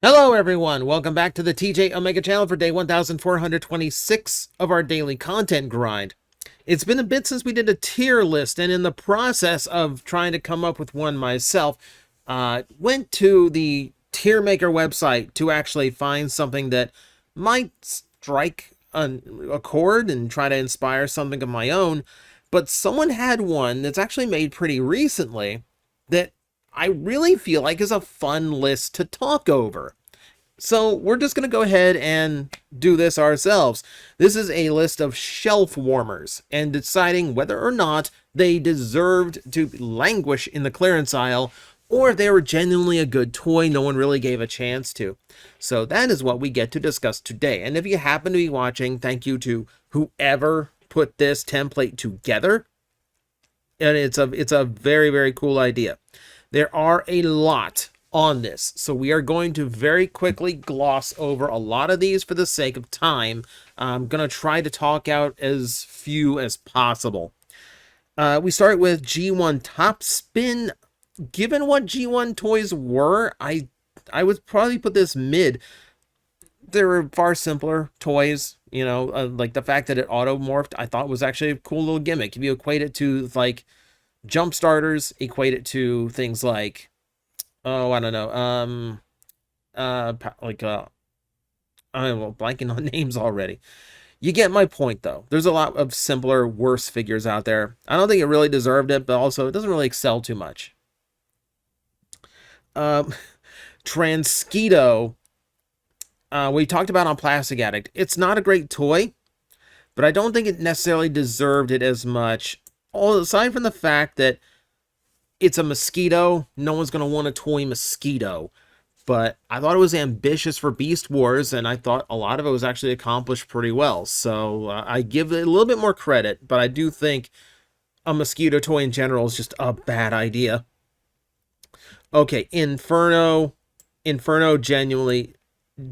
Hello everyone, welcome back to the TJOmega channel for day 1426 of our daily content grind. It's been a bit since we did a tier list, and in the process of trying to come up with one myself, went to the tier maker website to actually find something that might strike a chord and try to inspire something of my own, but someone had one that's actually made pretty recently that I really feel like is a fun list to talk over. So we're just going to go ahead and do this ourselves. This is a list of shelf warmers and deciding whether or not they deserved to languish in the clearance aisle or if they were genuinely a good toy no one really gave a chance to. So that is what we get to discuss today. And if you happen to be watching, thank you to whoever put this template together. And it's a very, very cool idea. There are a lot on this, so we are going to very quickly gloss over a lot of these for the sake of time. I'm going to try to talk out as few as possible. We start with G1 Top Spin. Given what G1 toys were, I would probably put this mid. There were far simpler toys, you know, like the fact that it auto-morphed, I thought was actually a cool little gimmick. If you equate it to, like, jump starters, equate it to things like, oh, I don't know, I'm blanking on names already. You get my point, though. There's a lot of simpler, worse figures out there. I don't think it really deserved it, but also it doesn't really excel too much. Transketo, we talked about on Plastic Addict. It's not a great toy, but I don't think it necessarily deserved it as much. Aside from the fact that it's a mosquito, no one's going to want a toy mosquito. But I thought it was ambitious for Beast Wars, and I thought a lot of it was actually accomplished pretty well. So I give it a little bit more credit, but I do think a mosquito toy in general is just a bad idea. Okay, Inferno. Inferno genuinely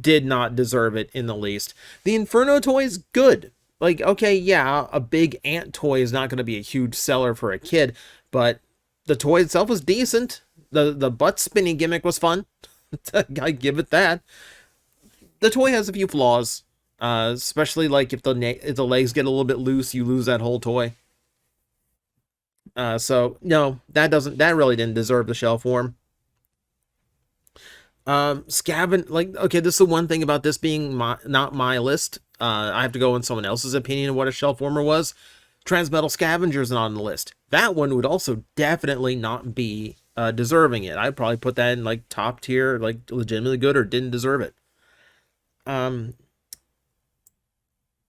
did not deserve it in the least. The Inferno toy is good. Like, okay, yeah, a big ant toy is not going to be a huge seller for a kid, but the toy itself was decent. The butt spinning gimmick was fun. I give it that. The toy has a few flaws, especially like if the legs get a little bit loose, you lose that whole toy. So no, that really didn't deserve the shelf warm. Like, okay, this is the one thing about this being not my list. I have to go on someone else's opinion of what a shelf warmer was. Transmetal Scavenger's not on the list. That one would also definitely not be deserving it. I'd probably put that in like top tier, like legitimately good or didn't deserve it.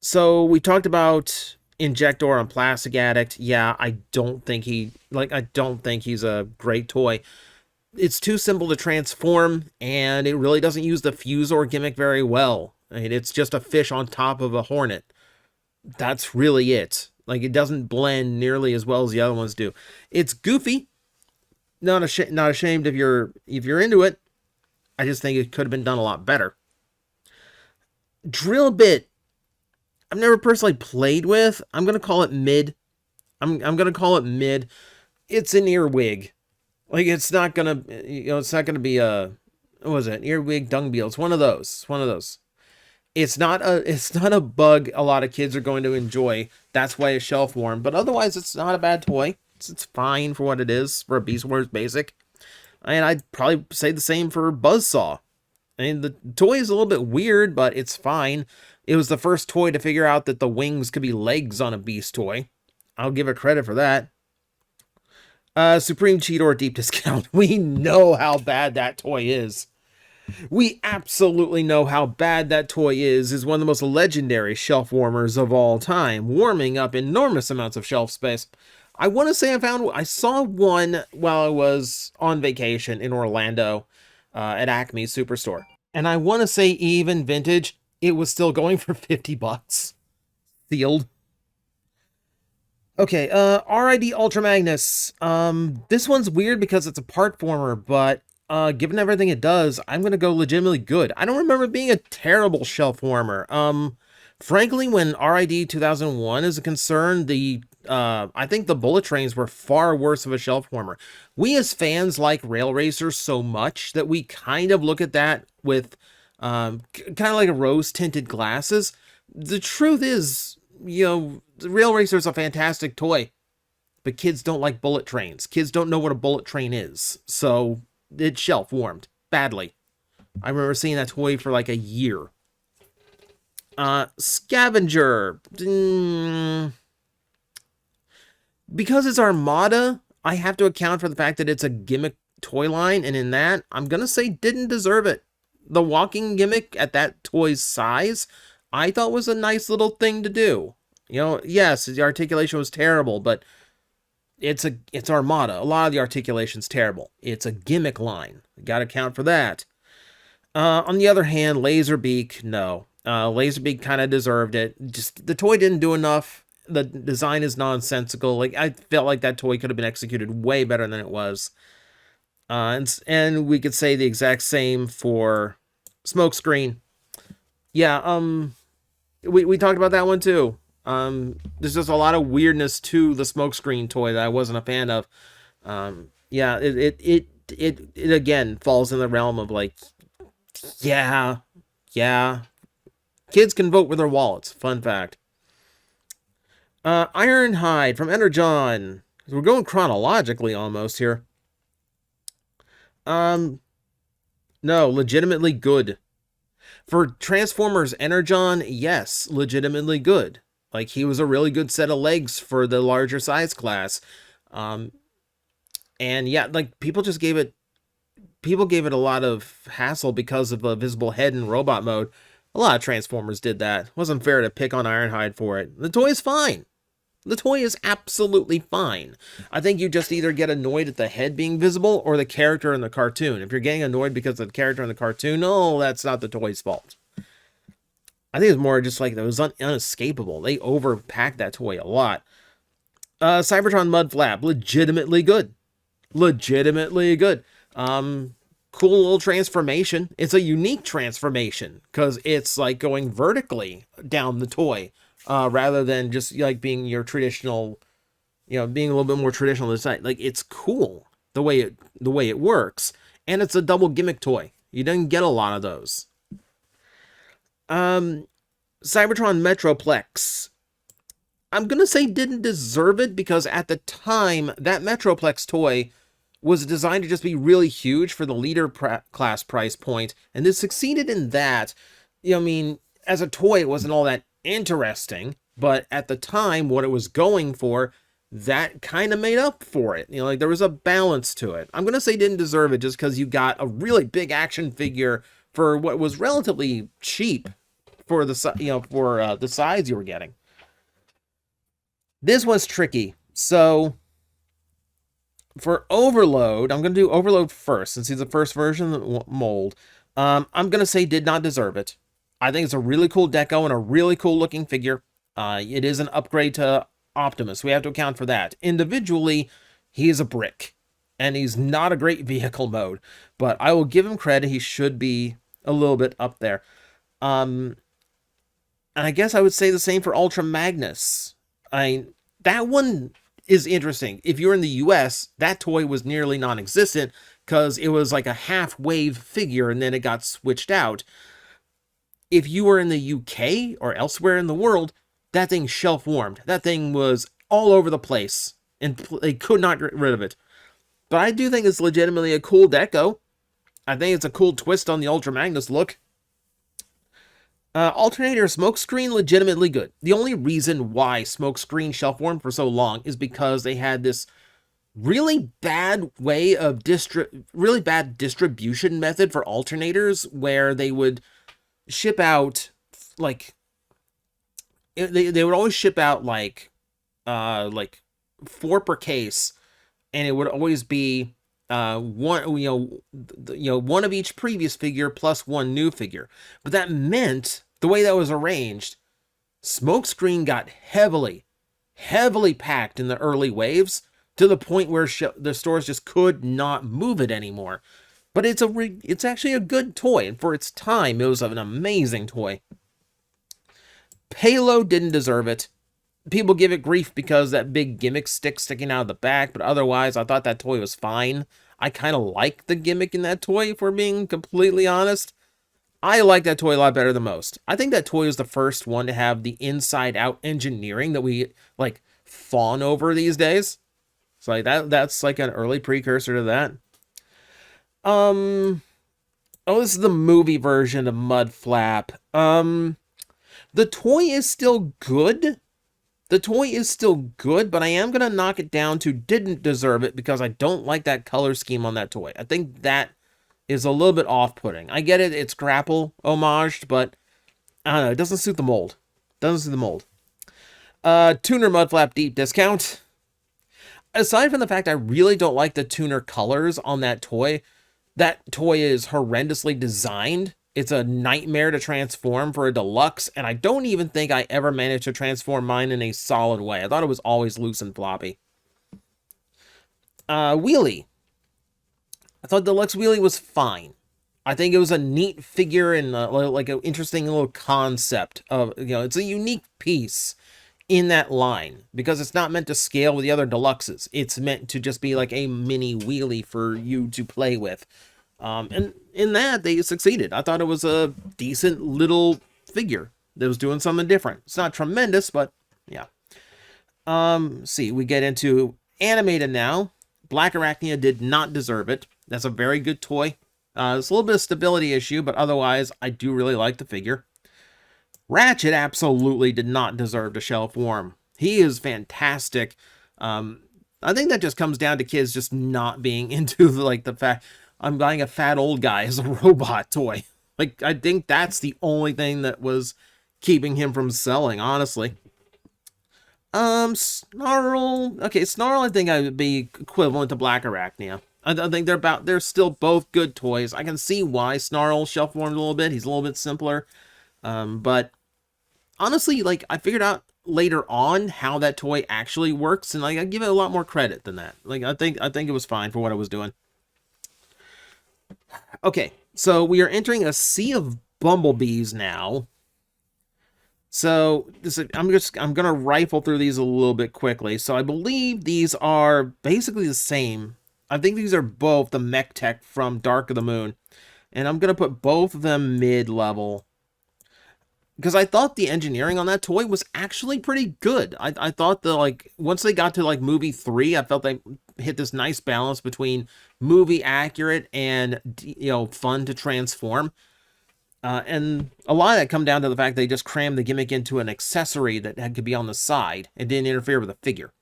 So we talked about Injector on Plastic Addict. Yeah, I don't think he's a great toy. It's too simple to transform, and it really doesn't use the Fusor gimmick very well. I mean, it's just a fish on top of a hornet. That's really it. Like, it doesn't blend nearly as well as the other ones do. It's goofy. Not ashamed if you're into it. I just think it could have been done a lot better. Drill Bit. I've never personally played with. I'm gonna call it mid. I'm gonna call it mid. It's an earwig. Like, it's not gonna, it's not gonna be a, what was it? Earwig dung beetle. It's one of those. It's not a bug a lot of kids are going to enjoy. That's why it's shelf warm. But otherwise, it's not a bad toy. It's fine for what it is for a Beast Wars basic. And I'd probably say the same for Buzzsaw. I mean, the toy is a little bit weird, but it's fine. It was the first toy to figure out that the wings could be legs on a Beast toy. I'll give it credit for that. Supreme Cheetor Deep Discount. We know how bad that toy is. We absolutely know how bad that toy is one of the most legendary shelf warmers of all time, warming up enormous amounts of shelf space. I want to say I saw one while I was on vacation in Orlando at Acme Superstore. And I want to say even vintage, it was still going for $50. Sealed. Okay, RID Ultra Magnus. This one's weird because it's a part former, but given everything it does, I'm gonna go legitimately good. I don't remember it being a terrible shelf warmer. Frankly, when RID 2001 is a concern, the I think the bullet trains were far worse of a shelf warmer. We as fans like rail racers so much that we kind of look at that with kind of like a rose tinted glasses. The truth is, the rail racer is a fantastic toy, but kids don't like bullet trains. Kids don't know what a bullet train is, so it's shelf warmed badly. I remember seeing that toy for like a year. Scavenger. Because it's Armada, I have to account for the fact that it's a gimmick toy line, and in that, I'm going to say didn't deserve it. The walking gimmick at that toy's size, I thought was a nice little thing to do. Yes, the articulation was terrible, but it's Armada. A lot of the articulation's terrible. It's a gimmick line. Got to account for that. On the other hand, Laserbeak, no. Laserbeak kind of deserved it. Just the toy didn't do enough. The design is nonsensical. Like, I felt like that toy could have been executed way better than it was. And we could say the exact same for Smokescreen. Yeah, we talked about that one too. There's just a lot of weirdness to the Smokescreen toy that I wasn't a fan of. Yeah, it again falls in the realm of like, yeah. Kids can vote with their wallets. Fun fact. Ironhide from Energon. We're going chronologically almost here. No, legitimately good. For Transformers Energon, yes, legitimately good. Like, he was a really good set of legs for the larger size class. And yeah, like, people gave it a lot of hassle because of the visible head in robot mode. A lot of Transformers did that. It wasn't fair to pick on Ironhide for it. The toy is fine. The toy is absolutely fine. I think you just either get annoyed at the head being visible or the character in the cartoon. If you're getting annoyed because of the character in the cartoon, no, that's not the toy's fault. I think it's more just like it was unescapable. They overpacked that toy a lot. Cybertron Mud Flap, legitimately good. Legitimately good. Cool little transformation. It's a unique transformation because it's like going vertically down the toy. Rather than just like being your traditional, being a little bit more traditional design. Like, it's cool the way it works, and it's a double gimmick toy. You didn't get a lot of those. Cybertron Metroplex. I'm gonna say didn't deserve it because at the time that Metroplex toy was designed to just be really huge for the leader class price point, and it succeeded in that. As a toy, it wasn't all that interesting, but at the time, what it was going for, that kind of made up for it. Like, there was a balance to it. I'm gonna say didn't deserve it just because you got a really big action figure for what was relatively cheap for the the size you were getting. This was tricky. So for Overload, I'm gonna do Overload first since he's the first version of the mold. I'm gonna say did not deserve it. I think it's a really cool deco and a really cool looking figure. It is an upgrade to Optimus. We have to account for that. Individually, he is a brick, and he's not a great vehicle mode, but I will give him credit. He should be a little bit up there. And I guess I would say the same for Ultra Magnus. That one is interesting. If you're in the US, that toy was nearly non-existent because it was like a half-wave figure, and then it got switched out. If you were in the UK or elsewhere in the world, that thing shelf-warmed. That thing was all over the place, and they could not get rid of it. But I do think it's legitimately a cool deco. I think it's a cool twist on the Ultra Magnus look. Alternator Smokescreen, legitimately good. The only reason why Smokescreen shelf-warmed for so long is because they had this really bad way of really bad distribution method for alternators where they would ship out like they would always ship out like 4 per case, and it would always be one one of each previous figure plus one new figure. But that meant the way that was arranged, Smokescreen got heavily packed in the early waves to the point where the stores just could not move it anymore. But it's actually a good toy, and for its time, it was an amazing toy. Payload didn't deserve it. people give it grief because that big gimmick stick sticking out of the back, but otherwise, I thought that toy was fine. I kind of like the gimmick in that toy, if we're being completely honest. I like that toy a lot better than most. I think that toy is the first one to have the inside-out engineering that we, like, fawn over these days. So, like, that's, like, an early precursor to that. Oh, this is the movie version of Mud Flap. The toy is still good. The toy is still good, but I am going to knock it down to didn't deserve it because I don't like that color scheme on that toy. I think that is a little bit off-putting. I get it, it's grapple homaged, but I don't know, it doesn't suit the mold. Doesn't suit the mold. Tuner Mudflap deep discount. Aside from the fact I really don't like the tuner colors on that toy is horrendously designed. It's a nightmare to transform for a deluxe, and I don't even think I ever managed to transform mine in a solid way. I thought it was always loose and floppy. Wheelie. I thought Deluxe Wheelie was fine. I think it was a neat figure and like an interesting little concept of, it's a unique piece in that line because it's not meant to scale with the other deluxes. It's meant to just be like a mini wheelie for you to play with. And in that, they succeeded. I thought it was a decent little figure that was doing something different. It's not tremendous, but yeah. See, we get into animated now. Black Arachnia did not deserve it. That's a very good toy. It's a little bit of stability issue, but otherwise, I do really like the figure. Ratchet absolutely did not deserve to Shelfwarmer. He is fantastic. I think that just comes down to kids just not being into the fact I'm buying a fat old guy as a robot toy. Like, I think that's the only thing that was keeping him from selling, honestly. Snarl. Okay, Snarl, I think I would be equivalent to Black Arachnia. I think they're still both good toys. I can see why Snarl Shelfwarmed a little bit. He's a little bit simpler. But honestly, like, I figured out later on how that toy actually works, and like I give it a lot more credit than that. Like, I think it was fine for what it was doing. Okay, so we are entering a sea of bumblebees now. So I'm gonna rifle through these a little bit quickly. So I believe these are basically the same. I think these are both the Mech Tech from Dark of the Moon, and I'm gonna put both of them mid-level because I thought the engineering on that toy was actually pretty good. I thought once they got to movie 3, I felt they hit this nice balance between movie accurate and fun to transform. And a lot of that come down to the fact they just crammed the gimmick into an accessory that could be on the side and didn't interfere with the figure.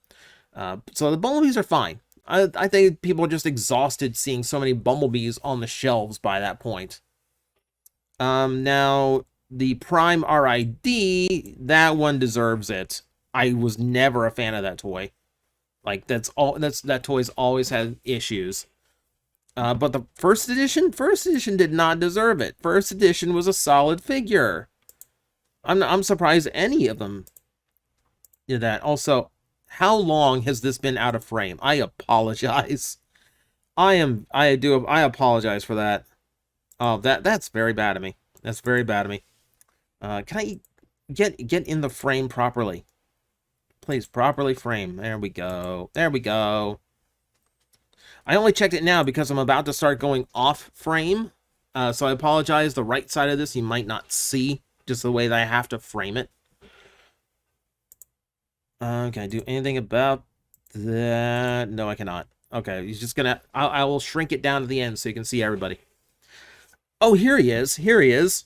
So the bumblebees are fine. I think people are just exhausted seeing so many bumblebees on the shelves by that point. Now, the Prime RID, that one deserves it. I was never a fan of that toy. Like, that toy's always had issues. But the first edition did not deserve it. First edition was a solid figure. I'm surprised any of them did that. Also, how long has this been out of frame? I apologize. I apologize for that. Oh, that's very bad of me. That's very bad of me. Can I get in the frame properly? Please, properly frame. There we go. There we go. I only checked it now because I'm about to start going off frame. So I apologize. The right side of this you might not see, just the way that I have to frame it. Can I do anything about that? No, I cannot. Okay, he's just gonna... I will shrink it down to the end so you can see everybody. Oh, here he is. Here he is.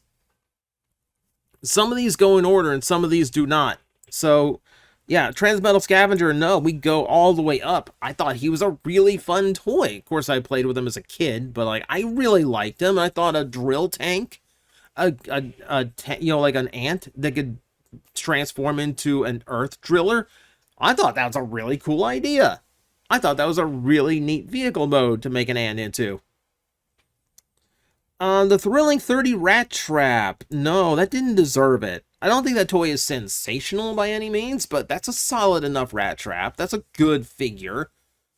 Some of these go in order and some of these do not. So, yeah, Transmetal Scavenger, no, we go all the way up. I thought he was a really fun toy. Of course, I played with him as a kid, but I really liked him. I thought a drill tank, like an ant that could transform into an earth driller, I thought that was a really cool idea. I thought that was a really neat vehicle mode to make an ant into. The Thrilling 30 Rat Trap. No, that didn't deserve it. I don't think that toy is sensational by any means, but that's a solid enough rat trap. That's a good figure.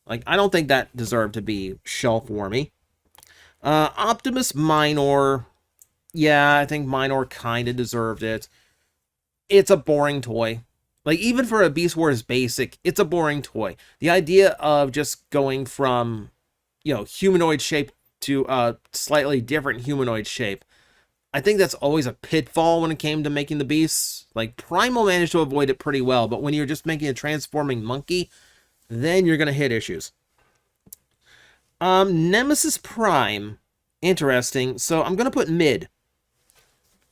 I don't think that deserved to be shelf-warmy. Optimus Minor. Yeah, I think Minor kind of deserved it. It's a boring toy. Like, even for a Beast Wars basic, it's a boring toy. The idea of just going from, humanoid shape to a slightly different humanoid shape, I think that's always a pitfall when it came to making the beasts. Like, Primal managed to avoid it pretty well, but when you're just making a transforming monkey, then you're going to hit issues. Nemesis Prime, interesting. So I'm going to put mid.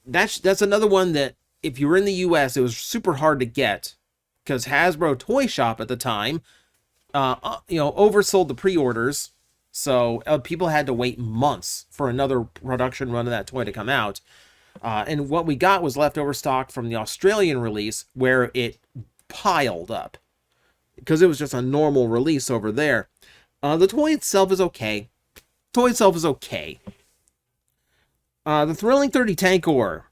That's another one that, if you were in the US, it was super hard to get, because Hasbro Toy Shop at the time, oversold the pre-orders, so people had to wait months for another production run of that toy to come out. And what we got was leftover stock from the Australian release, where it piled up, because it was just a normal release over there. The toy itself is okay. The Thrilling 30 Tankor,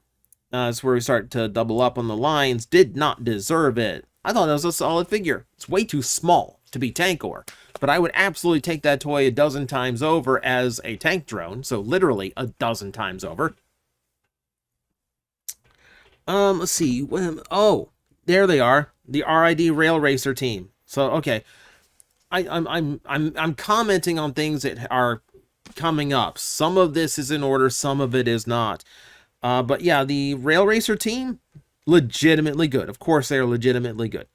that's where we start to double up on the lines, did not deserve it. I thought that was a solid figure. It's way too small to be Tankor, but I would absolutely take that toy a dozen times over as a tank drone, so literally a dozen times over. Let's see. Oh, there they are, the RID Rail Racer team. So okay, I'm commenting on things that are coming up. Some of this is in order, some of it is not. But yeah, the Rail Racer team, legitimately good. Of course, they are legitimately good.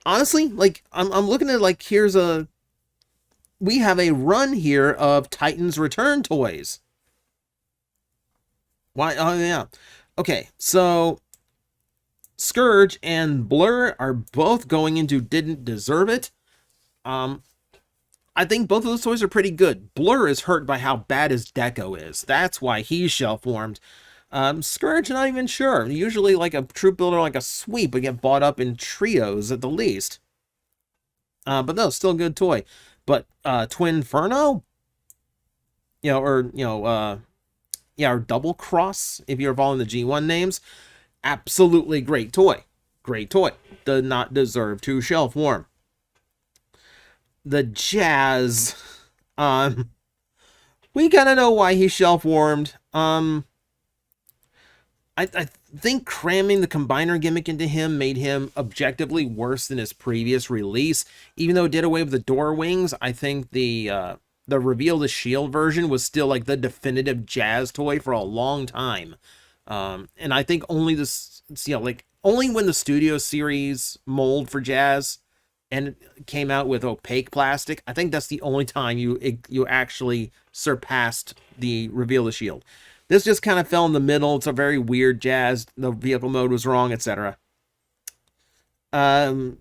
Honestly, like, I'm looking at, like, we have a run here of Titans Return toys. Why? Oh, yeah. Okay, so Scourge and Blur are both going into didn't deserve it. I think both of those toys are pretty good. Blur is hurt by how bad his deco is. That's why he's shelf-warmed. Scourge, not even sure. Usually, like a troop builder, like a sweep, would get bought up in trios at the least. But no, still a good toy. But Twin Inferno, or Double Cross, if you're following the G1 names, absolutely great toy. Great toy. Does not deserve to shelf warm. The Jazz, we kind of know why he's shelf warmed. I think cramming the combiner gimmick into him made him objectively worse than his previous release. Even though it did away with the door wings, I think the Reveal the Shield version was still like the definitive Jazz toy for a long time. And I think only this, only when the Studio Series mold for Jazz and it came out with opaque plastic, I think that's the only time you actually surpassed the Reveal the Shield. This just kind of fell in the middle. It's a very weird Jazz. The vehicle mode was wrong, etc. Kingdom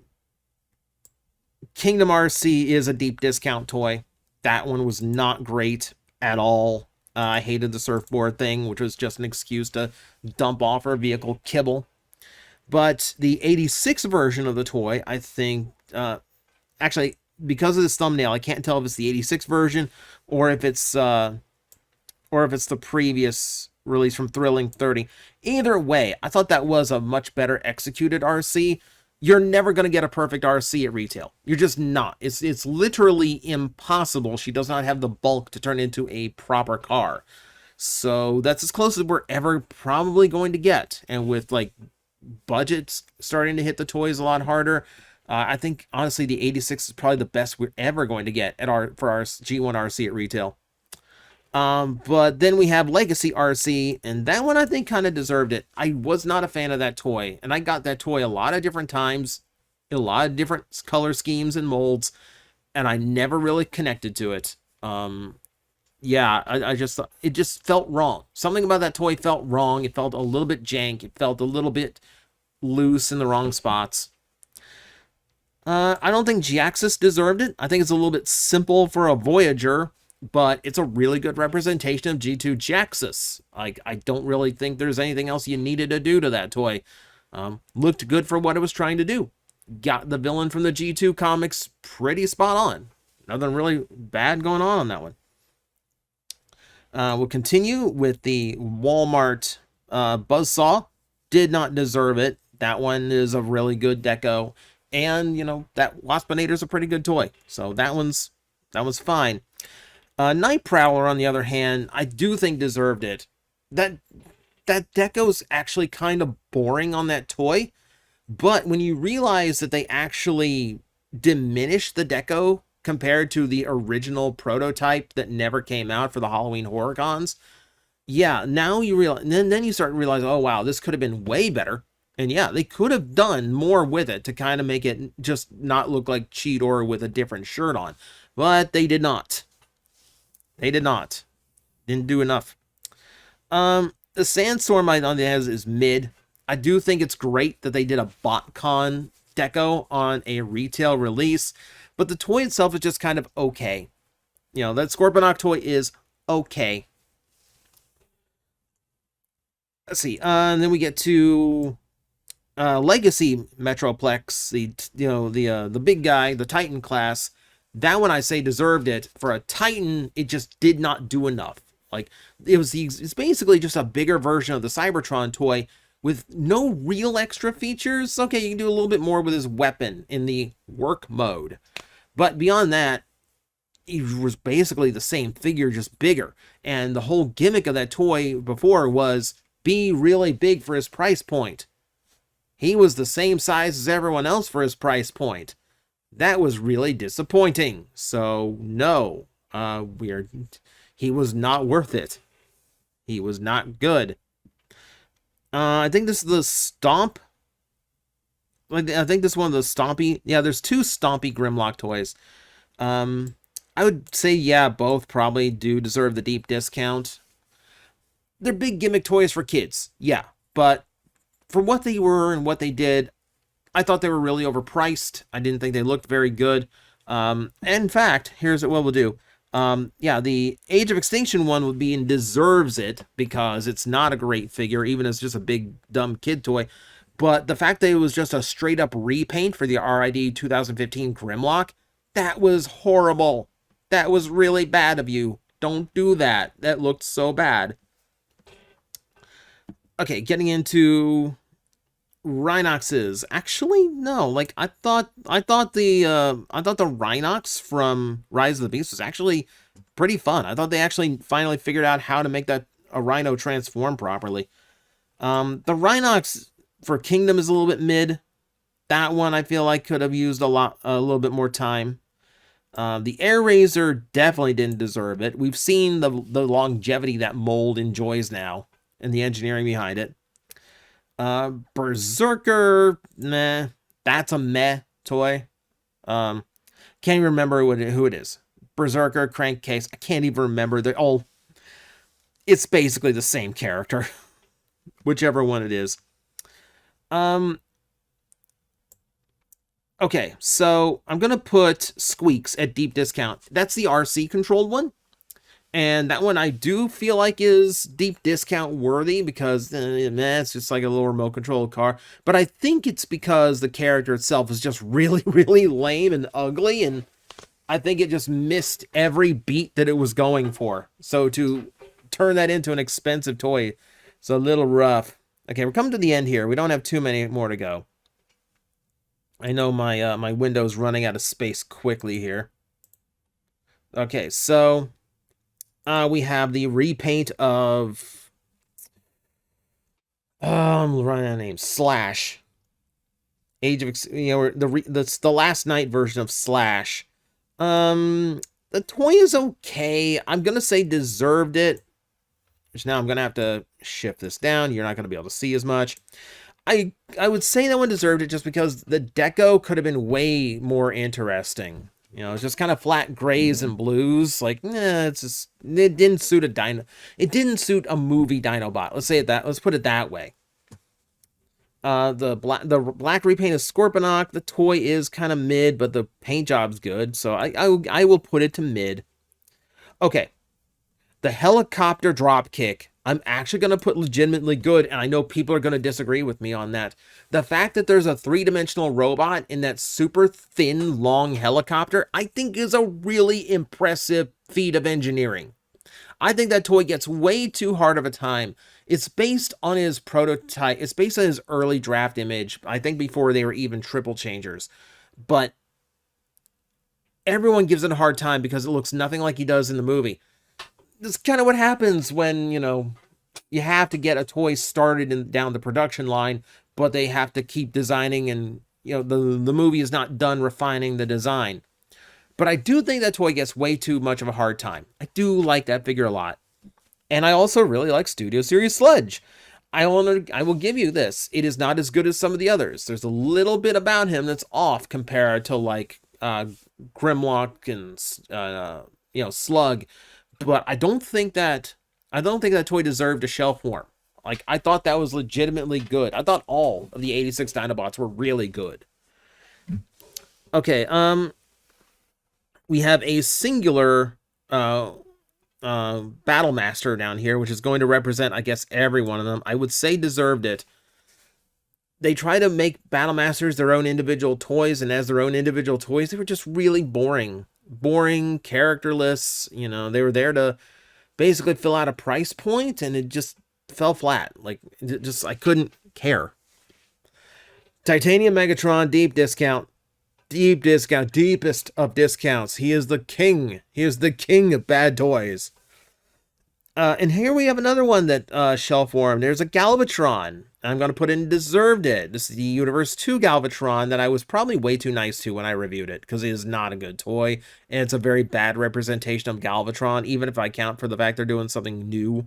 RC is a deep discount toy. That one was not great at all. I hated the surfboard thing, which was just an excuse to dump off our vehicle kibble. But the 86 version of the toy, I think, actually, because of this thumbnail, I can't tell if it's the 86 version or if it's the previous release from Thrilling 30. Either way, I thought that was a much better executed RC. You're never going to get a perfect RC at retail. You're just not. It's literally impossible. She does not have the bulk to turn into a proper car. So that's as close as we're ever probably going to get. And with, like, budgets starting to hit the toys a lot harder, I think, honestly, the 86 is probably the best we're ever going to get for our G1 RC at retail. But then we have Legacy RC, and that one I think kind of deserved it. I was not a fan of that toy, and I got that toy a lot of different times, in a lot of different color schemes and molds, and I never really connected to it. Yeah, I just thought it just felt wrong. Something about that toy felt wrong. It felt a little bit jank. It felt a little bit loose in the wrong spots. I don't think G-Axis deserved it. I think it's a little bit simple for a Voyager, but it's a really good representation of G2 G-Axis. I don't really think there's anything else you needed to do to that toy. Looked good for what it was trying to do. Got the villain from the G2 comics pretty spot on. Nothing really bad going on that one. We'll continue with the Walmart Buzzsaw. Did not deserve it. That one is a really good deco. And, that Waspinator's a pretty good toy. So that one's fine. Night Prowler, on the other hand, I do think deserved it. That deco's actually kind of boring on that toy. But when you realize that they actually diminished the deco compared to the original prototype that never came out for the Halloween Horrorcons, yeah, now you realize, then you start realizing, oh wow, this could have been way better. And yeah, they could have done more with it to kind of make it just not look like Cheetor with a different shirt on. But they did not. They did not. Didn't do enough. The Sandstorm on the has is mid. I do think it's great that they did a BotCon deco on a retail release, but the toy itself is just kind of okay. You know, that Scorponok toy is okay. Let's see. And then we get to Legacy Metroplex, the big guy, the Titan class. That one I say deserved it. For a Titan, it just did not do enough. Like it's basically just a bigger version of the Cybertron toy with no real extra features. Okay, you can do a little bit more with his weapon in the work mode, but beyond that, he was basically the same figure, just bigger. And the whole gimmick of that toy before was be really big for his price point. He was the same size as everyone else for his price point. That was really disappointing. So no, he was not worth it. He was not good. I think this is the Stomp. I think this is one of the Stompy. Yeah, there's two Stompy Grimlock toys. I would say, yeah, both probably do deserve the deep discount. They're big gimmick toys for kids, yeah. But for what they were and what they did, I thought they were really overpriced. I didn't think they looked very good. And in fact, here's what we'll do. Yeah, the Age of Extinction one would be and deserves it because it's not a great figure, even as just a big, dumb kid toy. But the fact that it was just a straight-up repaint for the RID 2015 Grimlock, that was horrible. That was really bad of you. Don't do that. That looked so bad. Okay, getting into Rhinoxes. Actually, no. Like I thought the Rhinox from Rise of the Beast was actually pretty fun. I thought they actually finally figured out how to make that a Rhino transform properly. The Rhinox for Kingdom is a little bit mid. That one I feel like could have used a little bit more time. The Air Razor definitely didn't deserve it. We've seen the longevity that mold enjoys now and the engineering behind it. Berserker, meh. That's a meh toy. Can't even remember who it is. Berserker, Crankcase, I can't even remember. They're all... It's basically the same character. Whichever one it is. Okay, so I'm going to put Squeaks at deep discount. That's the RC controlled one. And that one I do feel like is deep discount worthy because it's just like a little remote controlled car. But I think it's because the character itself is just really, really lame and ugly. And I think it just missed every beat that it was going for. So to turn that into an expensive toy, it's a little rough. Okay, we're coming to the end here. We don't have too many more to go. I know my my window's running out of space quickly here. Okay, so we have the repaint of I'm running out of names. Slash. Age of the last night version of Slash. The toy is okay. I'm gonna say deserved it. Which now I'm gonna have to shift this down. You're not gonna be able to see as much. I would say that one deserved it just because the deco could have been way more interesting. You know, it's just kind of flat grays and blues. Like, it's just, it didn't suit a dino. It didn't suit a movie Dinobot. Let's say it that. Let's put it that way. The black repaint of Scorponok. The toy is kind of mid, but the paint job's good. So I will put it to mid. Okay. The helicopter drop kick, I'm actually going to put legitimately good, and I know people are going to disagree with me on that. The fact that there's a three-dimensional robot in that super thin, long helicopter, I think is a really impressive feat of engineering. I think that toy gets way too hard of a time. It's based on his prototype. It's based on his early draft image, I think before they were even triple changers. But everyone gives it a hard time because it looks nothing like he does in the movie. That's kind of what happens when, you know, you have to get a toy started down the production line but they have to keep designing, and the movie is not done refining the design. But I do think that toy gets way too much of a hard time. I do like that figure a lot. And I also really like Studio Series Sludge. I will give you this. It is not as good as some of the others. There's a little bit about him that's off compared to like Grimlock and Slug. But I don't think that toy deserved a shelf warm. Like, I thought that was legitimately good. I thought all of the 86 Dinobots were really good. Okay, we have a singular Battle Master down here, which is going to represent, I guess, every one of them. I would say deserved it. They try to make Battle Masters their own individual toys, and as their own individual toys, they were just really boring. Boring, characterless. They were there to basically fill out a price point, and it just fell flat. Like, I couldn't care. Titanium Megatron, deep discount. Deep discount, deepest of discounts. He is the king. He is the king of bad toys. And here we have another one that shelf warmed. There's a Galvatron. I'm going to put in deserved it. This is the Universe 2 Galvatron that I was probably way too nice to when I reviewed it, because it is not a good toy, and it's a very bad representation of Galvatron, even if I count for the fact they're doing something new.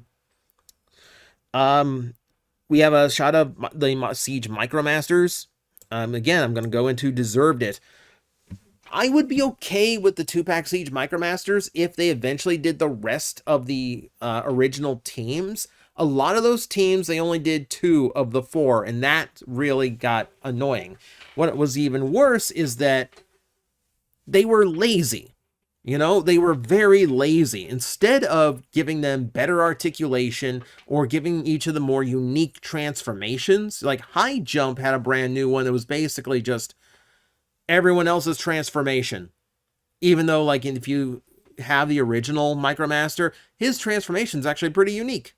We have a shot of the Siege Micromasters. Again, I'm going to go into deserved it. I would be okay with the 2-pack Siege Micromasters if they eventually did the rest of the original teams. A lot of those teams, they only did 2 of the 4, and that really got annoying. What was even worse is that they were lazy. They were very lazy. Instead of giving them better articulation or giving each of them more unique transformations, like High Jump had a brand new one that was basically just everyone else's transformation. Even though, like, if you have the original Micromaster, his transformation is actually pretty unique.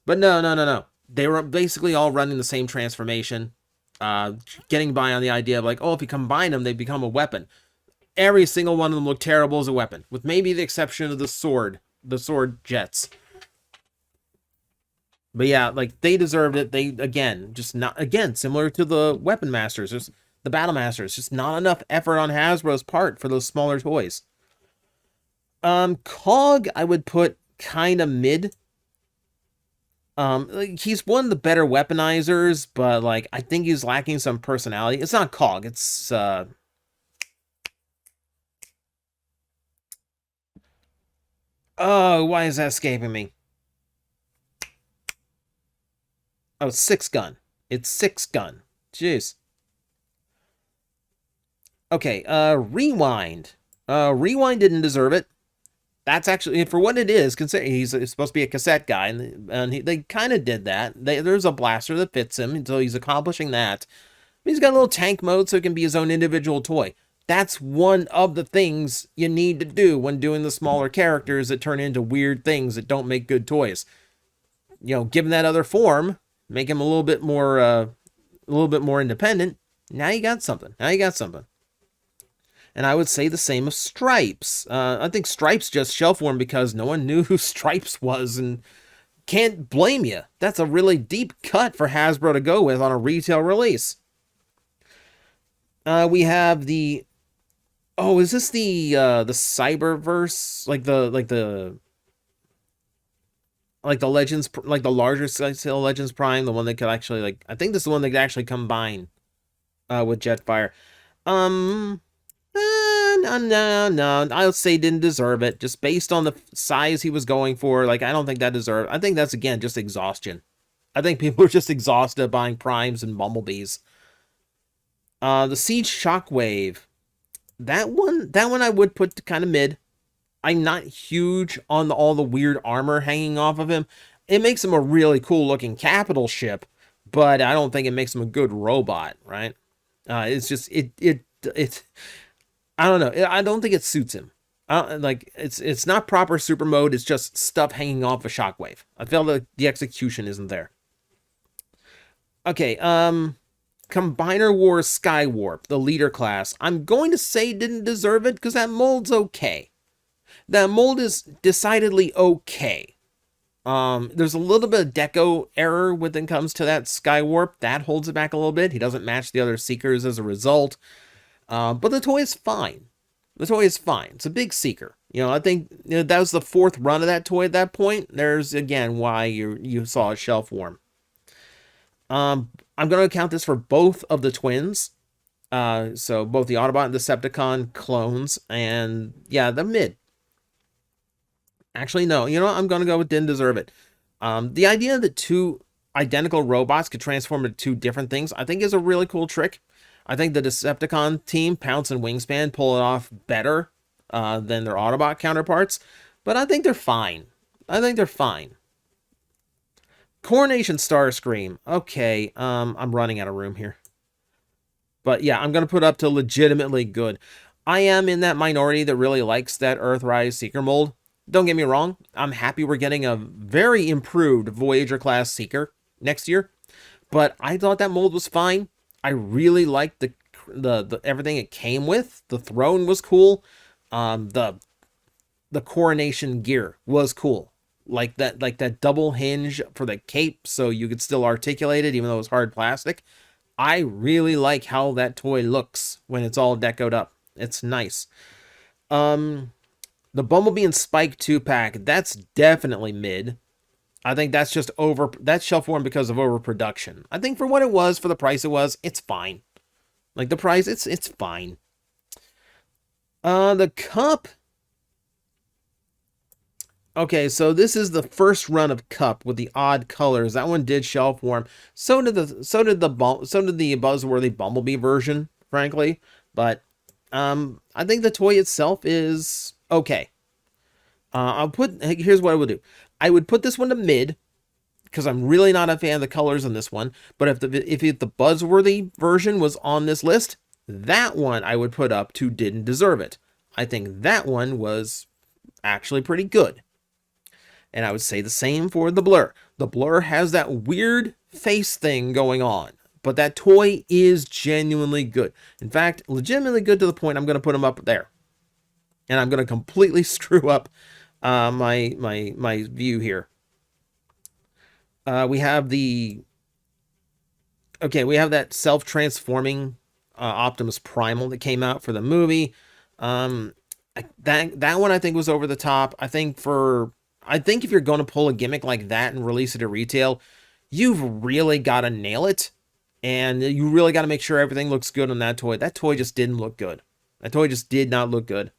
But no. They were basically all running the same transformation, getting by on the idea of, like, oh, if you combine them, they become a weapon. Every single one of them looked terrible as a weapon, with maybe the exception of the sword jets. But yeah, like, they deserved it. They, similar to the Weapon Masters, just the Battle Masters, just not enough effort on Hasbro's part for those smaller toys. Cog, I would put kind of mid. Like, he's one of the better weaponizers, but, like, I think he's lacking some personality. It's not Cog, it's, oh, why is that escaping me? Oh, 6 Gun. It's 6 Gun. Jeez. Okay, Rewind. Rewind didn't deserve it. That's actually, for what it is, consider he's supposed to be a cassette guy, and they kind of did that. There's a blaster that fits him, so he's accomplishing that. He's got a little tank mode, so it can be his own individual toy. That's one of the things you need to do when doing the smaller characters that turn into weird things that don't make good toys. Give him that other form, make him a little bit more independent. Now you got something. And I would say the same of Stripes. I think Stripes just shelf warmed because no one knew who Stripes was, and can't blame you. That's a really deep cut for Hasbro to go with on a retail release. We have the... Oh, is this the Cyberverse? Like the Legends, like the larger scale Legends Prime, the one that could actually, like, I think this is the one that could actually combine with Jetfire. No, I'll say didn't deserve it, just based on the size he was going for. Like, I don't think that deserved. I think that's, again, just exhaustion. I think people are just exhausted buying Primes and Bumblebees. The Siege Shockwave. That one I would put kind of mid. I'm not huge on all the weird armor hanging off of him. It makes him a really cool looking capital ship, but I don't think it makes him a good robot, right? It's just, it I don't know. I don't think it suits him. Like, it's not proper super mode. It's just stuff hanging off a Shockwave. I feel like the execution isn't there. Okay, Combiner Wars Skywarp, the leader class. I'm going to say didn't deserve it because that mold's okay. That mold is decidedly okay. There's a little bit of deco error when it comes to that Skywarp. That holds it back a little bit. He doesn't match the other Seekers as a result. But the toy is fine. The toy is fine. It's a big Seeker. You know, I think that was the 4th run of that toy at that point. There's, again, why you saw a Shelfwarm. I'm going to count this for both of the twins. So both the Autobot and Decepticon clones. And, yeah, the mid. Actually, no. You know what? I'm going to go with didn't deserve it. The idea that 2 identical robots could transform into 2 different things, I think is a really cool trick. I think the Decepticon team, Pounce and Wingspan, pull it off better than their Autobot counterparts. But I think they're fine. I think they're fine. Coronation Starscream. Okay, I'm running out of room here. But yeah, I'm going to put up to legitimately good. I am in that minority that really likes that Earthrise Seeker mold. Don't get me wrong, I'm happy we're getting a very improved Voyager-class Seeker next year. But I thought that mold was fine. I really liked the everything it came with. The throne was cool. The coronation gear was cool. Like that double hinge for the cape so you could still articulate it even though it was hard plastic. I really like how that toy looks when it's all decoed up. It's nice. The Bumblebee and Spike 2-pack, that's definitely mid. I think that's just that's Shelfwarm because of overproduction. I think for what it was, for the price it was, it's fine. Like the price, it's fine. The cup. Okay, so this is the first run of cup with the odd colors. That one did Shelfwarm. So did the buzzworthy Bumblebee version, frankly. But I think the toy itself is okay. Here's what I would do. I would put this one to mid, because I'm really not a fan of the colors on this one. But if the buzzworthy version was on this list, that one I would put up to didn't deserve it. I think that one was actually pretty good. And I would say the same for the Blur. The Blur has that weird face thing going on. But that toy is genuinely good. In fact, legitimately good to the point I'm going to put him up there. And I'm going to completely screw up my view here. We have that self-transforming Optimus Primal that came out for the movie. That one I think was over the top. I think if you're going to pull a gimmick like that and release it at retail, you've really got to nail it. And you really got to make sure everything looks good on that toy. That toy just didn't look good. That toy just did not look good.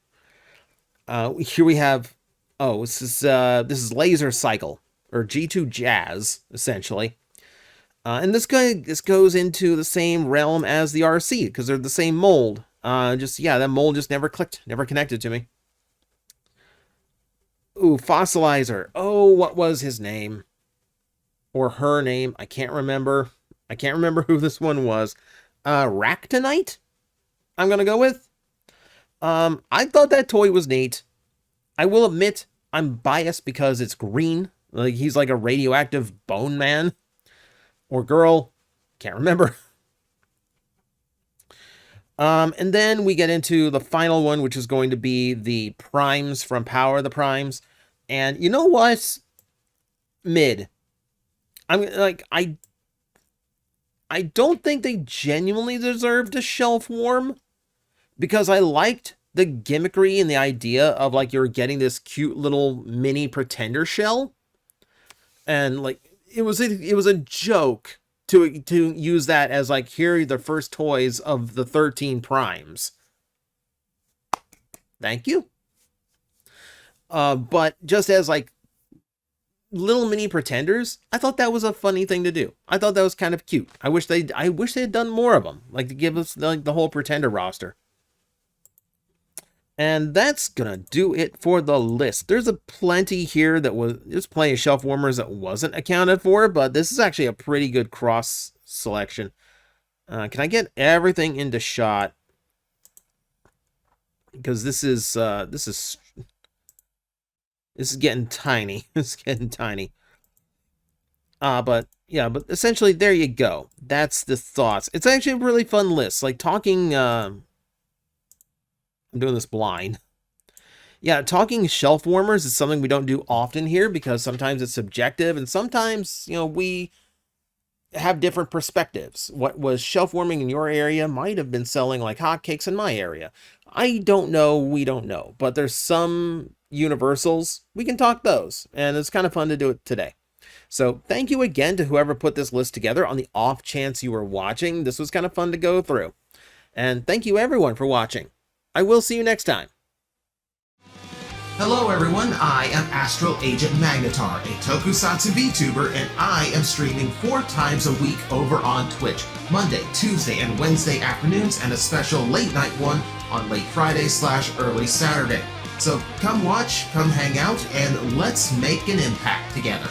Here we have, this is Laser Cycle, or G2 Jazz, essentially. And this goes into the same realm as the RC, because they're the same mold. That mold just never clicked, never connected to me. Ooh, Fossilizer. Oh, what was his name? Or her name? I can't remember. I can't remember who this one was. Ractonite? I'm going to go with. I thought that toy was neat. I will admit, I'm biased because it's green. Like, he's like a radioactive bone man. Or girl. Can't remember. And then we get into the final one, which is going to be the Primes from Power of the Primes. And you know what? Mid. I don't think they genuinely deserved a Shelfwarm, because I liked the gimmickry and the idea of like you're getting this cute little mini Pretender shell, and like it was a joke to use that as like, here are the first toys of the 13 Primes. Thank you. But just as like little mini Pretenders, I thought that was a funny thing to do. I thought that was kind of cute. I wish they had done more of them, like to give us like the whole Pretender roster. And that's gonna do it for the list. There's plenty here there's plenty of shelf warmers that wasn't accounted for, but this is actually a pretty good cross selection. Can I get everything into shot? Because this is getting tiny. It's getting tiny. But essentially there you go. That's the thoughts. It's actually a really fun list. Like talking, I'm doing this blind. Yeah, talking shelf warmers is something we don't do often here because sometimes it's subjective and sometimes, we have different perspectives. What was shelf warming in your area might have been selling like hotcakes in my area. I don't know, we don't know, but there's some universals. We can talk those, and it's kind of fun to do it today. So thank you again to whoever put this list together on the off chance you were watching. This was kind of fun to go through. And thank you everyone for watching. I will see you next time. Hello everyone, I am Astral Agent Magnetar, a Tokusatsu VTuber, and I am streaming 4 times a week over on Twitch, Monday, Tuesday, and Wednesday afternoons, and a special late night one on late Friday/early Saturday. So come watch, come hang out, and let's make an impact together.